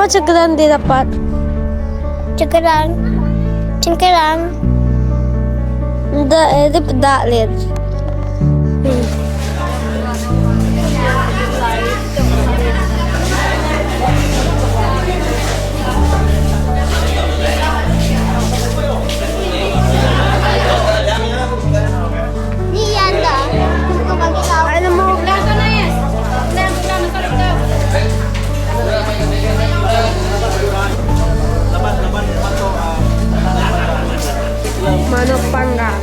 Apa cengkeran didapat? Cengkeran. Cengkeran. Enggak, itu pedak lihat. Iya dah. Aku bagi kau. Ada mau mana panggang?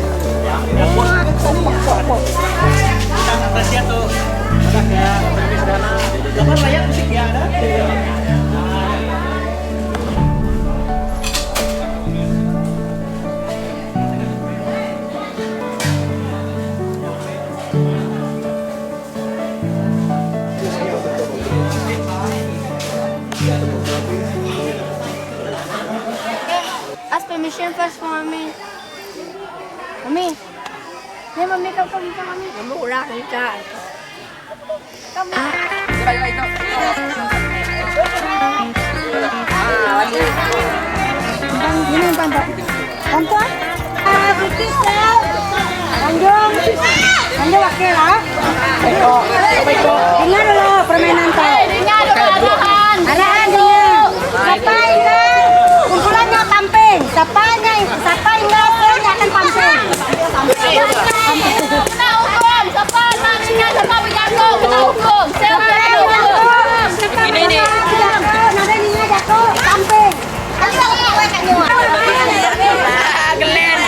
Ask permission first for mommy. Mommy. Hey, mommy, come to mommy. Kamu ulah enggak? Come. Ini pantat. Pantat. Lanjut. Lanjut wakil lah. Dengar dulu permainan kau. Arahan dengar. Siapa ingat? Kumpulannya tamping. Siapa ingat? Dia akan tamping. Kita hukum, siapa ingat, siapa berjatuh, kita hukum. Siapa berjatuh? Ini. Nada ninya jatuh, tamping. Gelen.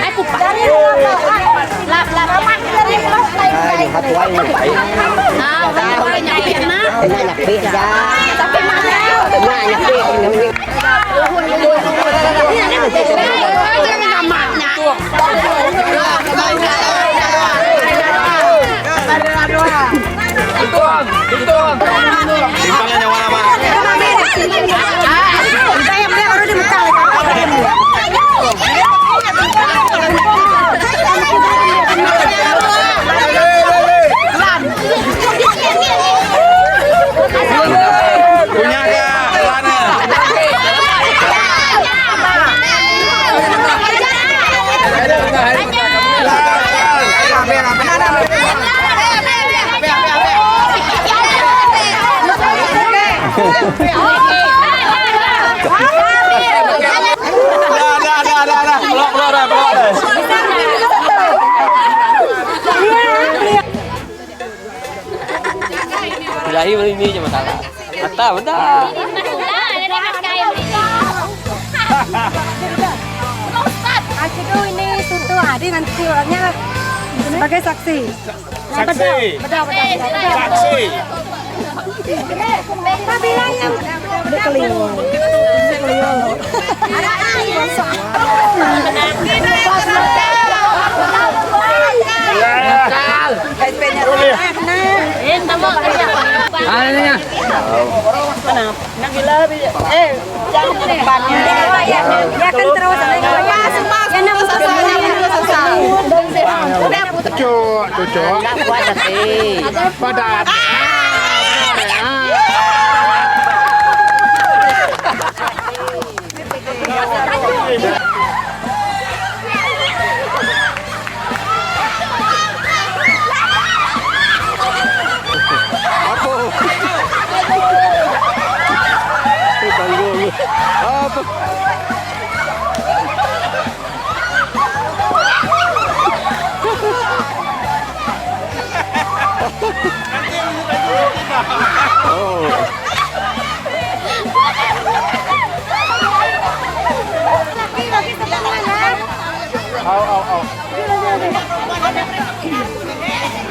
Aku cari lap Bilahi ini cuma salah. Mata benar. Aku ini tuntut Adi nanti orangnya sebagai saksi. Saksi. Betul. Saksi. Kita bilang yang udah keliru. Ananya. Ya kan terus. Cucuk. Padat.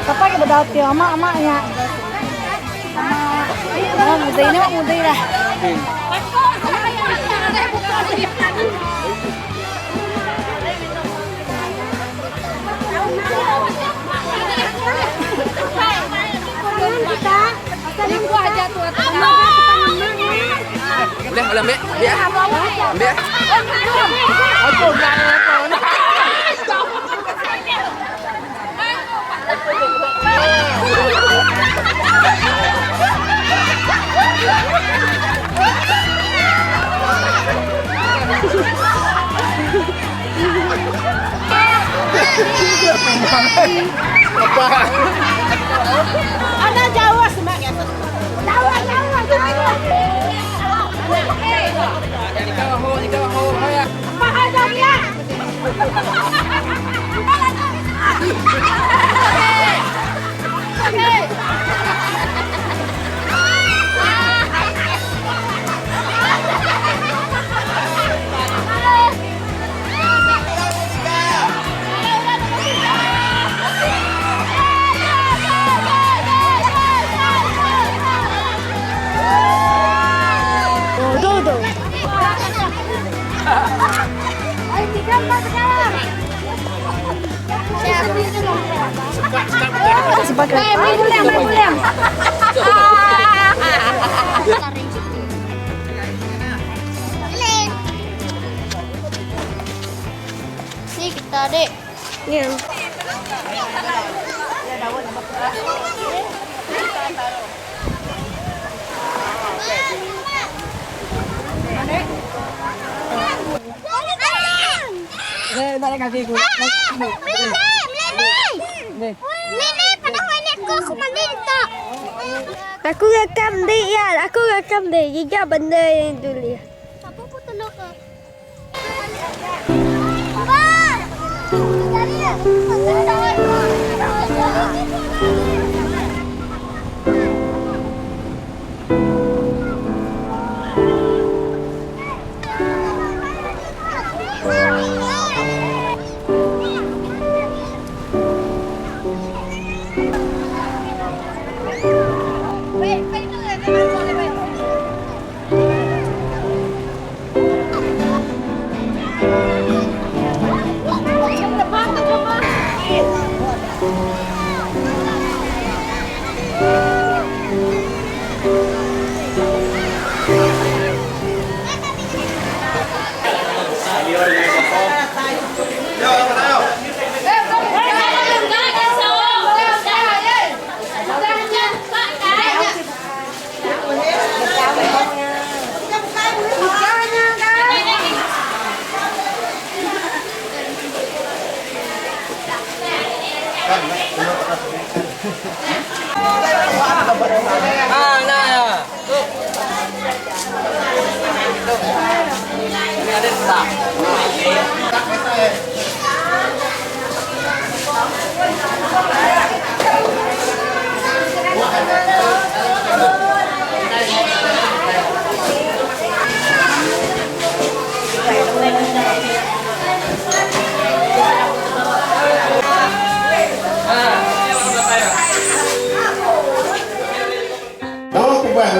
Kapag ibadat yung ama-amanya. Muday na, muday lah. boleh ambil. Ambil. Aku jangan aku. Apa? Ada Jawa sebenarnya. Jawa. Mahal dong ya. Ayo tiga empat sekarang. Main. Sini kita dek. Iya. Aku rekam dia, Jika benda yang dulu. Apa pun telur ke?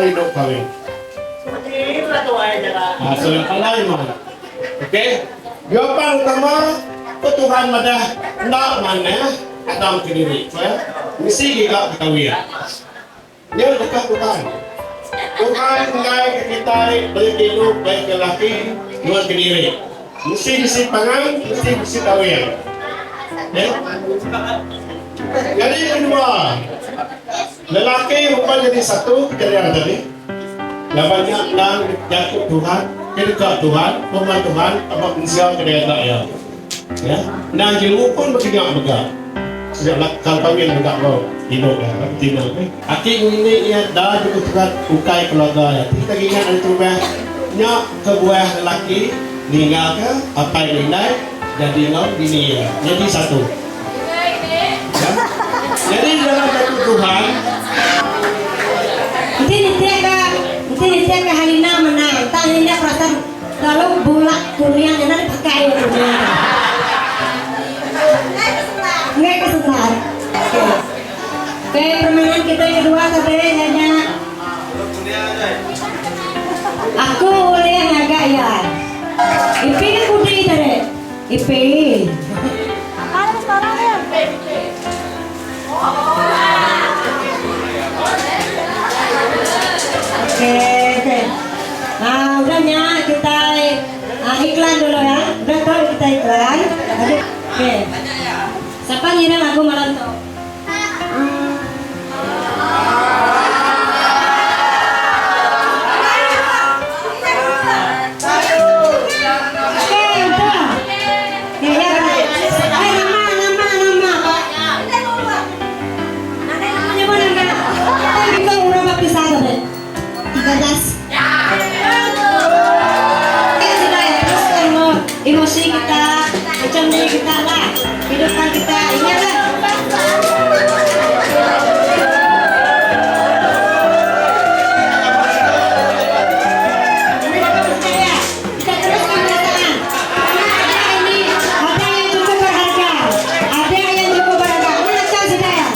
Hidup kami. So yang lain mana? Okey. Jawapan utama Tuhan madah nak mana Adam ke diri. Mesti juga ketahui. Dia dekat Tuhan. Tuhan mengai kita beri hidup baik ke laki dua ke diri. Mesti disimpangan, mesti tahu ya. Jadi kedua, lelaki rupanya jadi satu kerjaan tadi. Yang banyak dan jatuh Tuhan, kedekat Tuhan, pemain Tuhan, apa pensiun kerjaan tak ya. Ya, dan jiwa pun bergerak. Sejak kalau kami yang mau hidup ya, tinggal. Aki ini ia dah juga Tuhan ukai keluarga ya. Kita ingat ada tubuhnya kebuah lelaki meninggal ke apa yang nilai jadi ngau bini ya. Jadi satu. Ya. Jadi dalam jatuh Tuhan. Nanti dia ke Halina menang. Tadi dia perasaan kalau bulak kuning nanti pakai kuning. Nggak kesukaan. Oke, permainan kita yang kedua tadi hanya aku boleh yang agak ya. Ipi kan putih tadi. Ipi. Apa sekarang ya? Oke, nah udah Iklan dulu ya. Udah tahu kita iklan. Oke. Siapa nyiram lagu malam tuh? Emosi kita, macam diri kita lah, kehidupan kita, ingatlah. Kita teruskan perasaan. Ini ada yang cukup berharga, ada yang cukup berharga. Mana Cang Hidayat?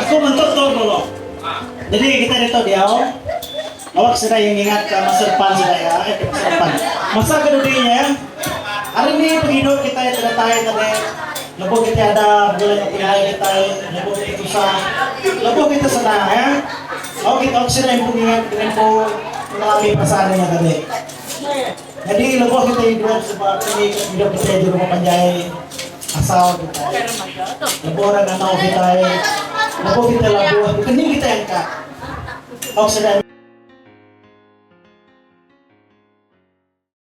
Aku mentutup dulu. Jadi kita itu dia, awak sudah yang ingat ke masa depan sudah ya, masa depan. Masa kedudukannya, hari ini penghidup kita yang tidak tahu tadi, lebih kita ada bulan yang tinggal kita, lebih kita susah, lebih kita senang ya. Awak kita sudah yang ingat dengan mengalami perasaannya tadi. Jadi lebih kita hidup sebab ini hidup kita di rumah panjai asal kita. Lebih orang yang tahu kita. Lalu kita labuh, kening kita angkat. Oksidan.